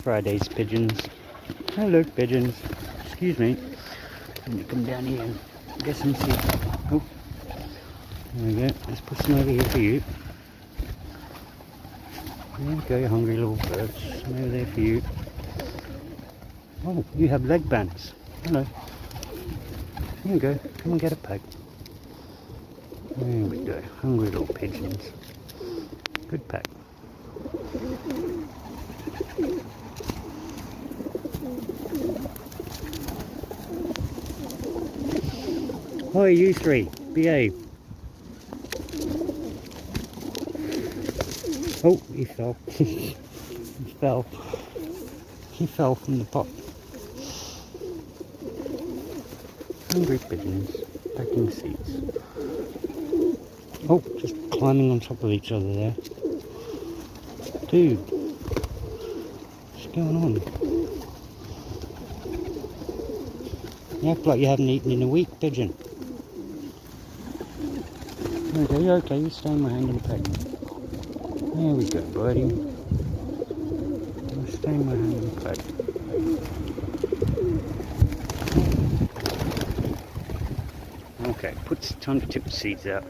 Friday's pigeons. Hello, pigeons. Excuse me. Let me come down here and get some seeds. Oh, there we go. Let's put some over here for you. There we go, you hungry little birds. Some over there for you. Oh, you have leg bands. Hello. Here we go. Come and get a peck. There we go. Hungry little pigeons. Good peck. Hi, you three. Behave. Oh, he fell. He fell. He fell from the pot. Hungry pigeons pecking seeds. Oh, just climbing on top of each other there. Dude, what's going on? You act like you haven't eaten in a week, pigeon. Okay, you're okay. You stay in my hand and peck. There we go, buddy. You stay in my hand and peck. Okay, time to tip the seeds out.